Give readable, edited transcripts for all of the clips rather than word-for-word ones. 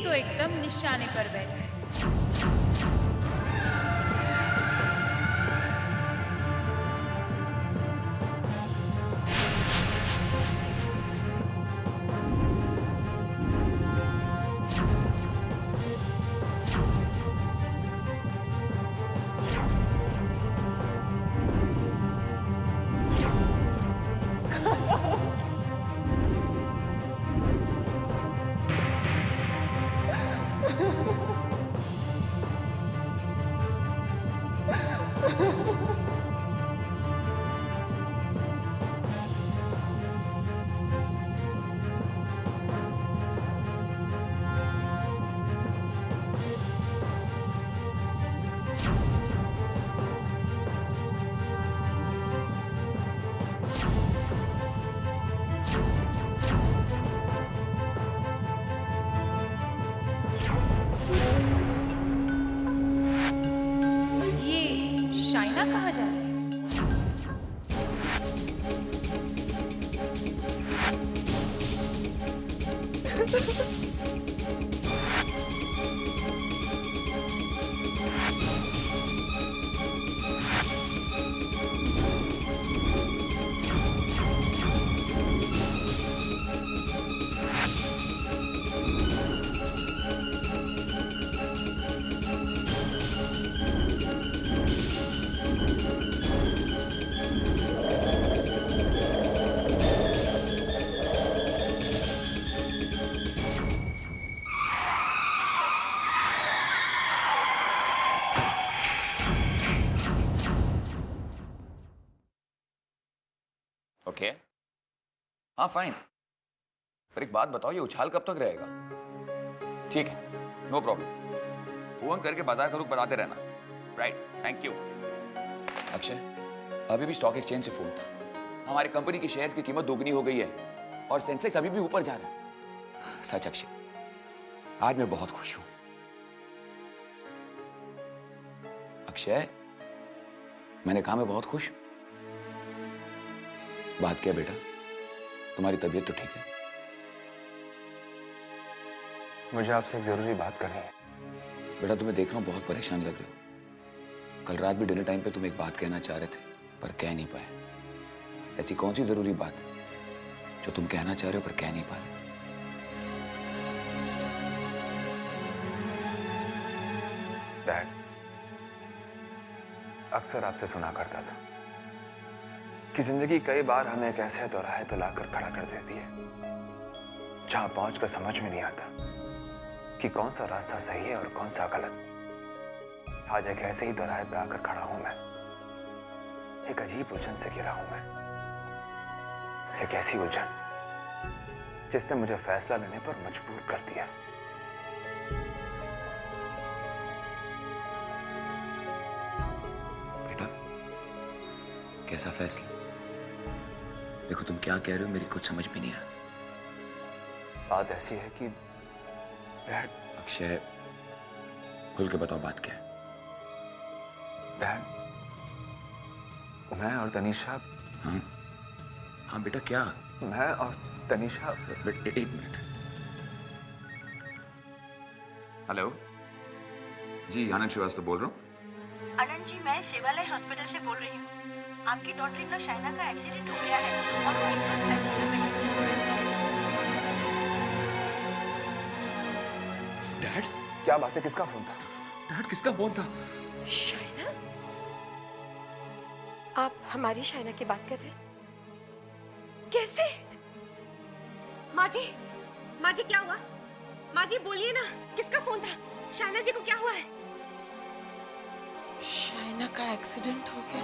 तो एकदम निशाने पर बैठा है। शाइना कहाँ जा रही है? ओके हाँ फाइन, पर एक बात बताओ, ये उछाल कब तक रहेगा? ठीक है, नो प्रॉब्लम, फोन करके बाजार का रुख बताते रहना। Right, thank you. अक्षय, अभी भी स्टॉक एक्सचेंज से फोन था, हमारी कंपनी की शेयर्स की कीमत दोगुनी हो गई है और सेंसेक्स अभी भी ऊपर जा रहा है। सच अक्षय, आज मैं बहुत खुश हूं। अक्षय, मैंने कहा मैं बहुत खुश हूं। बात क्या बेटा, तुम्हारी तबीयत तो ठीक है? मुझे आपसे एक जरूरी बात करनी है। बेटा तुम्हें देख रहा हूं बहुत परेशान लग रहे हो। कल रात भी डिनर टाइम पे तुम एक बात कहना चाह रहे थे पर कह नहीं पाए। ऐसी कौन सी जरूरी बात जो तुम कहना चाह रहे हो पर कह नहीं पा रहे? डैड, अक्सर आपसे सुना करता था कि जिंदगी कई बार हमें एक ऐसे दोराहे पे लाकर खड़ा कर देती है जहां पहुंचकर समझ में नहीं आता कि कौन सा रास्ता सही है और कौन सा गलत। आज एक ऐसे ही दोराहे पे आकर खड़ा हूं मैं। एक अजीब उलझन से घिरा हूं मैं, एक ऐसी उलझन जिसने मुझे फैसला लेने पर मजबूर कर दिया। बेटा, कैसा फैसला? देखो तुम क्या कह रहे हो मेरी कुछ समझ में नहीं आया। बात ऐसी है कि डैड। अक्षय, खुल के बताओ बात क्या है? डैड, मैं और तनीषा। हाँ हाँ बेटा, क्या? मैं और तनीषा। एक मिनट। हेलो जी, आनंद श्रीवास्तव बोल रहा हूँ। आनंद जी, मैं शिवालय हॉस्पिटल से बोल रही हूँ। आपकी डॉटर इन लॉ शाइना का एक्सीडेंट हो गया है और वो इस वक्त ICU में है। डैड, क्या बात है? किसका फोन था? डैड किसका फोन था? शाइना? आप हमारी शाइना की बात कर रहे हैं? कैसे? माँ जी क्या हुआ? माँ जी बोलिए ना, किसका फोन था? शाइना जी को क्या हुआ है? शाइना का एक्सीडेंट हो गया।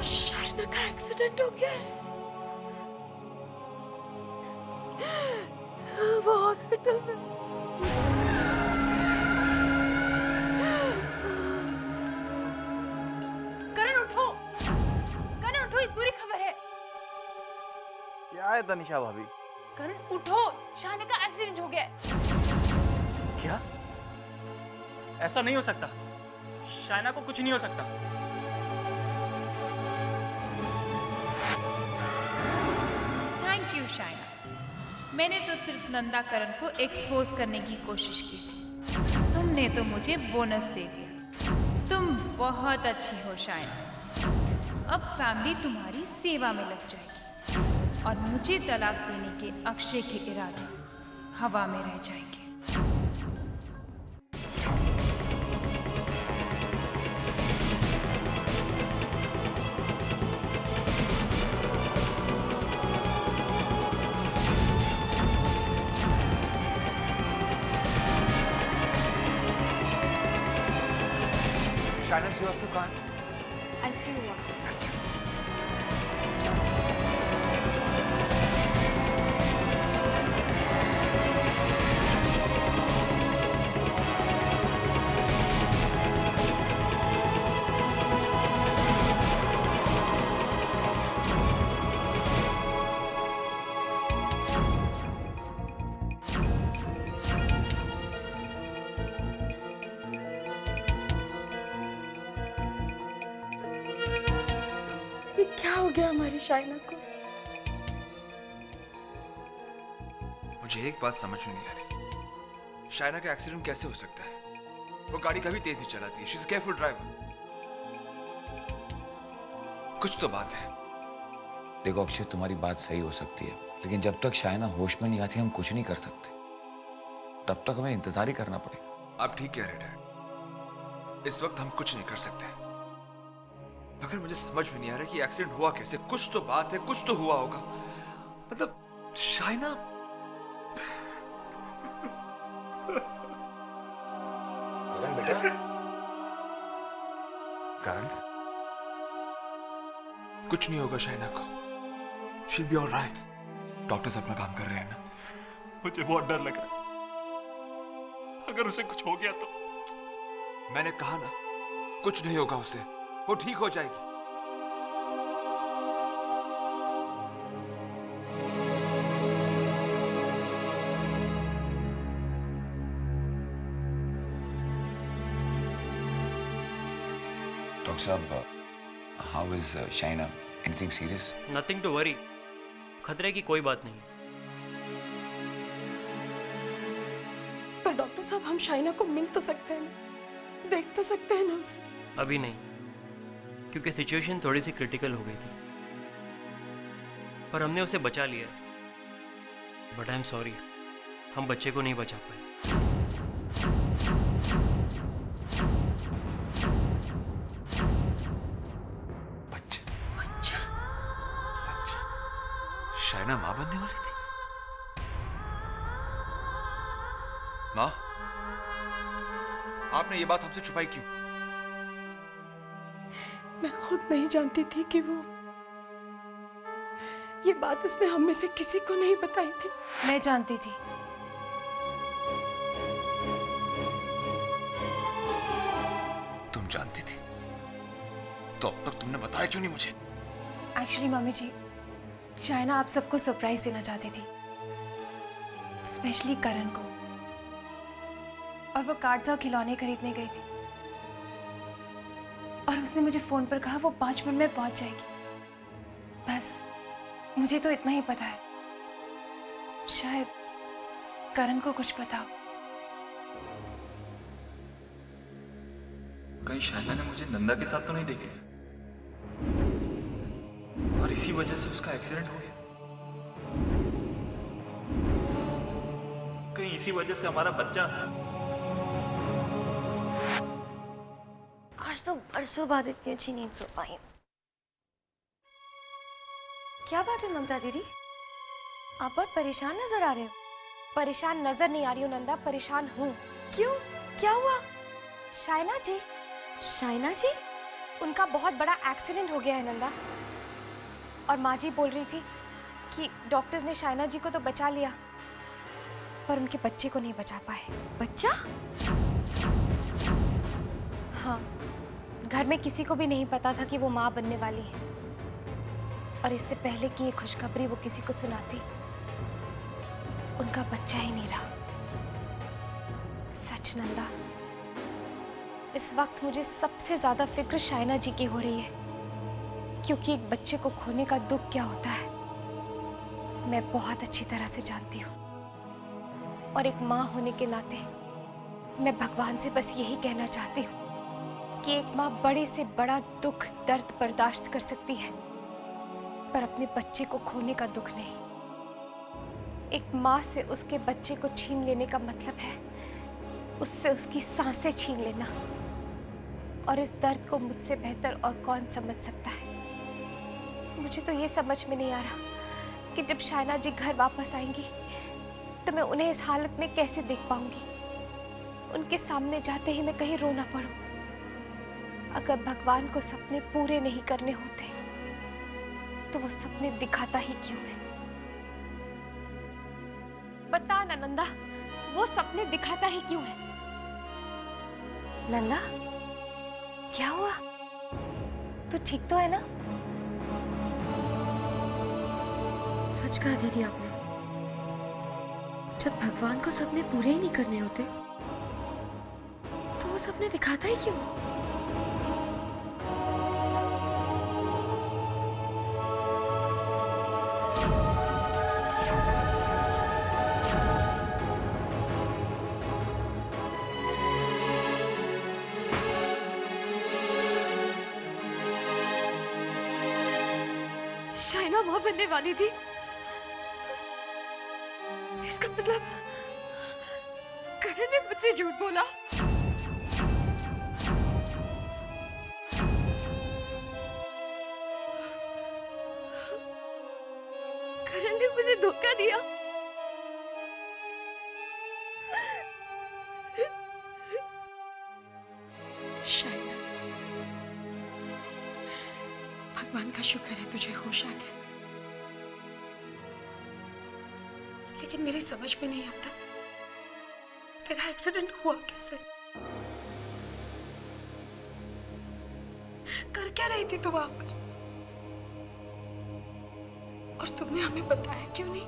शाइना का एक्सीडेंट हो गया है। वो हॉस्पिटल में। करण उठो, करण उठो, एक बुरी खबर है। क्या है तनिषा भाभी? करण उठो, शाइना का एक्सीडेंट हो गया है। क्या? ऐसा नहीं हो सकता, शाइना को कुछ नहीं हो सकता। मैंने तो सिर्फ नंदा करण को एक्सपोज करने की कोशिश की थी। तुमने तो मुझे बोनस दे दिया। तुम बहुत अच्छी हो शायना। अब फैमिली तुम्हारी सेवा में लग जाएगी और मुझे तलाक देने के अक्षय के इरादे हवा में रह जाएंगे। शाइना श्रीवास्तव कहाँ है? आईसीयू हुआ। ये क्या हो गया हमारी शाइना को? मुझे एक बात समझ में नहीं आ रही, शाइना का एक्सीडेंट कैसे हो सकता है? वो गाड़ी कभी तेज नहीं चलाती है। She is careful driver. कुछ तो बात है। देखो अक्षय, तुम्हारी बात सही हो सकती है, लेकिन जब तक शाइना होश में नहीं आती हम कुछ नहीं कर सकते। तब तक हमें इंतजार ही करना पड़ेगा। आप ठीक कह रहे डैड, इस वक्त हम कुछ नहीं कर सकते। मगर मुझे समझ में नहीं आ रहा कि एक्सीडेंट हुआ कैसे। कुछ तो बात है, कुछ तो हुआ होगा। मतलब शाइना करण बेटा, करण, कुछ नहीं होगा शाइना को। She'll be all right. Doctors अपना काम कर रहे हैं ना। मुझे बहुत डर लग रहा है, अगर उसे कुछ हो गया तो। मैंने कहा ना, कुछ नहीं होगा उसे, वो ठीक हो जाएगी। डॉक्टर साहब, how is Shaina? Anything serious? Nothing to worry, खतरे की कोई बात नहीं। पर डॉक्टर साहब, हम शाइना को मिल तो सकते हैं ना, देख तो सकते हैं ना उसे? अभी नहीं, क्योंकि सिचुएशन थोड़ी सी क्रिटिकल हो गई थी, पर हमने उसे बचा लिया। बट आई एम सॉरी, हम बच्चे को नहीं बचा पाए। बच्चा शाइना मां बनने वाली थी। मां, आपने ये बात हमसे छुपाई क्यों? मैं खुद नहीं जानती थी कि वो, ये बात उसने हम में से किसी को नहीं बताई थी। मैं जानती थी। तुम जानती थी तो अब तक तुमने बताया क्यों नहीं मुझे? एक्चुअली मम्मी जी, शाइना आप सबको सरप्राइज देना चाहती थी, स्पेशली करण को। और वो कार्ड्स और खिलौने खरीदने गई थी और उसने मुझे फोन पर कहा वो 5 मिनट में पहुंच जाएगी। बस मुझे तो इतना ही पता है, शायद करण को कुछ पता हो। कहीं शाइना ने मुझे नंदा के साथ तो नहीं देख लिया और इसी वजह से उसका एक्सीडेंट हो गया? कहीं इसी वजह से हमारा बच्चा। आज तो बरसों बाद इतनी अच्छी नींद सो पाई। क्या बात है ममता दीदी, आप बहुत परेशान नजर आ रहे हो। परेशान नजर नहीं आ रही हूँ नंदा, परेशान हूँ। क्यों, क्या हुआ? शाइना जी? शाइना जी? उनका बहुत बड़ा एक्सीडेंट हो गया है नंदा, और माँ जी बोल रही थी कि डॉक्टर्स ने शाइना जी को तो बचा लिया, पर उनके बच्चे को नहीं बचा पाए। बच्चा? हाँ, घर में किसी को भी नहीं पता था कि वो माँ बनने वाली है, और इससे पहले कि ये खुशखबरी वो किसी को सुनाती, उनका बच्चा ही नहीं रहा। सच नंदा, इस वक्त मुझे सबसे ज्यादा फिक्र शाइना जी की हो रही है, क्योंकि एक बच्चे को खोने का दुख क्या होता है मैं बहुत अच्छी तरह से जानती हूँ, और एक माँ होने के नाते मैं भगवान से बस यही कहना चाहती हूँ कि एक माँ बड़े से बड़ा दुख दर्द बर्दाश्त कर सकती है, पर अपने बच्चे को खोने का दुख नहीं। एक माँ से उसके बच्चे को छीन लेने का मतलब है उससे उसकी सांसें छीन लेना, और इस दर्द को मुझसे बेहतर और कौन समझ सकता है। मुझे तो ये समझ में नहीं आ रहा कि जब शायना जी घर वापस आएंगी तो मैं उन्हें इस हालत में कैसे देख पाऊंगी। उनके सामने जाते ही मैं कहीं रो ना पड़ूं। अगर भगवान को सपने पूरे नहीं करने होते तो वो सपने दिखाता ही क्यों है? बता ना नंदा, वो सपने दिखाता ही क्यों है? नंदा, क्या हुआ? तू ठीक तो है ना? सच कहा दीदी आपने। जब भगवान को सपने पूरे ही नहीं करने होते तो वो सपने दिखाता ही क्यों? शायना मां बनने वाली थी, इसका मतलब करण ने मुझसे झूठ बोला। करण ने मुझे धोखा दिया। शायना, भगवान का शुक्र है तुझे होश आ गया, लेकिन मेरी समझ में नहीं आता तेरा एक्सीडेंट हुआ कैसे? कर क्या रही थी तू वहां पर? और तुमने हमें बताया क्यों नहीं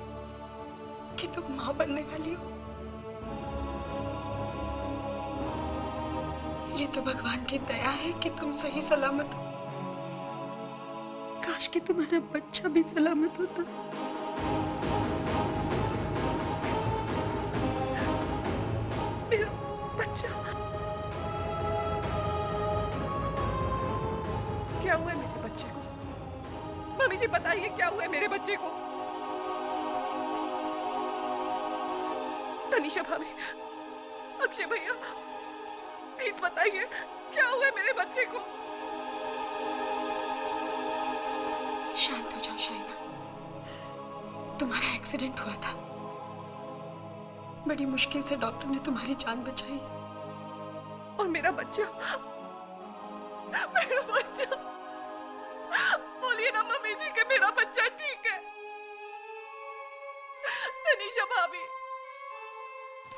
कि तुम मां बनने वाली हो? ये तो भगवान की दया है कि तुम सही सलामत हो। काश कि तुम्हारा बच्चा भी सलामत होता। मेरा बच्चा, क्या हुआ है मेरे बच्चे को? मम्मी जी बताइए क्या हुआ है मेरे बच्चे को? तनीषा भाभी, अक्षय भैया, प्लीज बताइए क्या हुआ है मेरे बच्चे को? शांत हो जाओ शायना, तुम्हारा एक्सीडेंट हुआ था। बड़ी मुश्किल से डॉक्टर ने तुम्हारी जान बचाई, और मेरा बच्चा बोलिए ना मम्मी जी कि मेरा बच्चा ठीक है। तनीषा भाभी,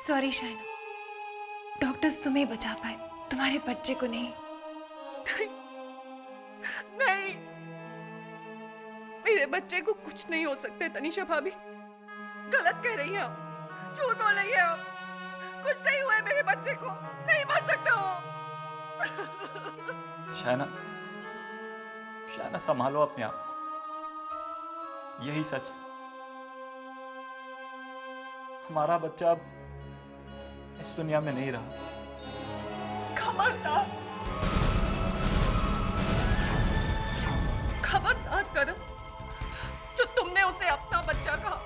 सॉरी शायना, डॉक्टर्स तुम्हें बचा पाए, तुम्हारे बच्चे को नहीं। नहीं, मेरे बच्चे को कुछ नहीं हो सकता। तनीषा भाभी गलत कह रही हैं आप, झूठ बोल रही हैं आप। कुछ नहीं हुआ है मेरे बच्चे को, नहीं मर सकता वो। शायना, शायना संभालो अपने आप को। यही सच है, हमारा बच्चा अब इस दुनिया में नहीं रहा। खबरदार, खबरदार करम, जो तुमने उसे अपना बच्चा कहा।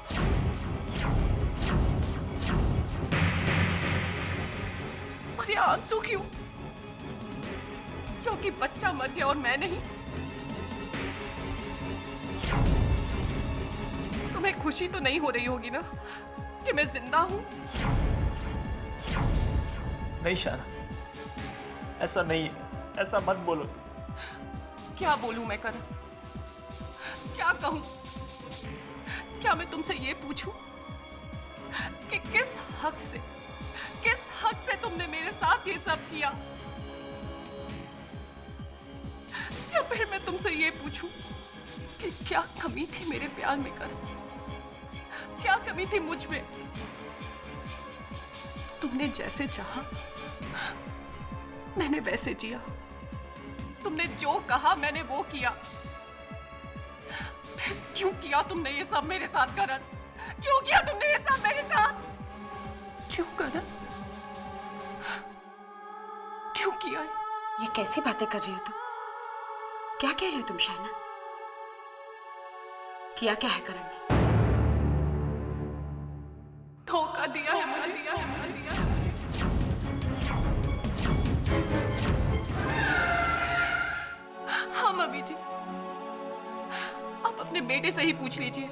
और ये आंसू क्यों? क्योंकि बच्चा मर गया और मैं नहीं? तुम्हें खुशी तो नहीं हो रही होगी ना कि मैं जिंदा हूं? नहीं शायना, ऐसा नहीं है, ऐसा मत बोलो। क्या बोलूं मैं करम? क्या कहूं? क्या मैं तुमसे ये पूछूं कि किस हक से तुमने मेरे साथ ये सब किया? या फिर मैं तुमसे ये पूछूं कि क्या कमी थी मेरे प्यार में करम? क्या कमी थी मुझ में? तुमने जैसे चाहा मैंने वैसे जिया, तुमने जो कहा मैंने वो किया। फिर क्यों किया तुमने ये सब मेरे साथ करण? क्यों किया तुमने ये सब मेरे साथ? क्यों करण? क्यों किया है? ये कैसी बातें कर रही हो तुम? क्या कह रही हो तुम शाइना? किया क्या है करण ने? धोखा दिया है मुझे, हाँ मम्मी जी, आप अपने बेटे से ही पूछ लीजिए।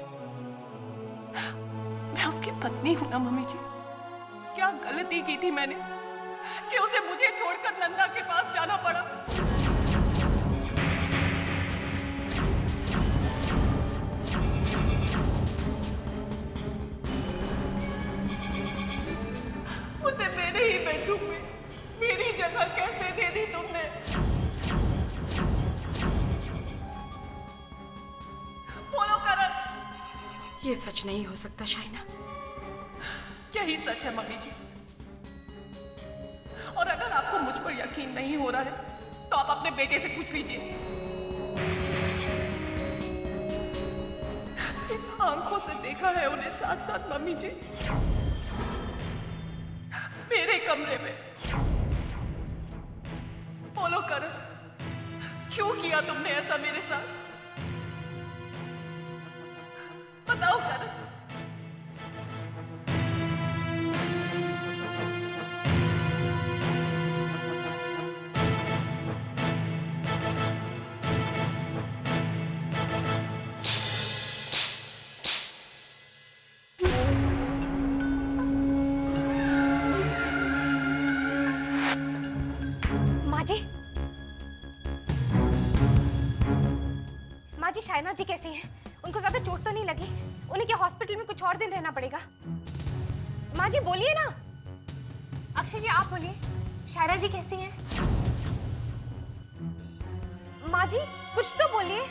मैं उसकी पत्नी हूं ना मम्मी जी। क्या गलती की थी मैंने कि उसे मुझे छोड़कर नंदा के पास जाना पड़ा? उसे मेरे ही बेडरूम में मेरी जगह कैसे दे दी तुमने? बोलो करण। ये सच नहीं हो सकता शाइना। यही सच है मम्मी जी। और अगर आपको मुझ पर यकीन नहीं हो रहा है तो आप अपने बेटे से पूछ लीजिए। आंखों से देखा है उन्हें साथ साथ मम्मी जी, मेरे कमरे में। बोलो करण, क्यों किया तुमने ऐसा मेरे साथ? बताओ करण। माँ जी, शाइना जी कैसी हैं? उनको ज्यादा चोट तो नहीं लगी? उन्हें क्या हॉस्पिटल में कुछ और दिन रहना पड़ेगा? माँ जी बोलिए ना। अक्षय जी आप बोलिए, शाइना जी कैसी हैं? माँ जी कुछ तो बोलिए।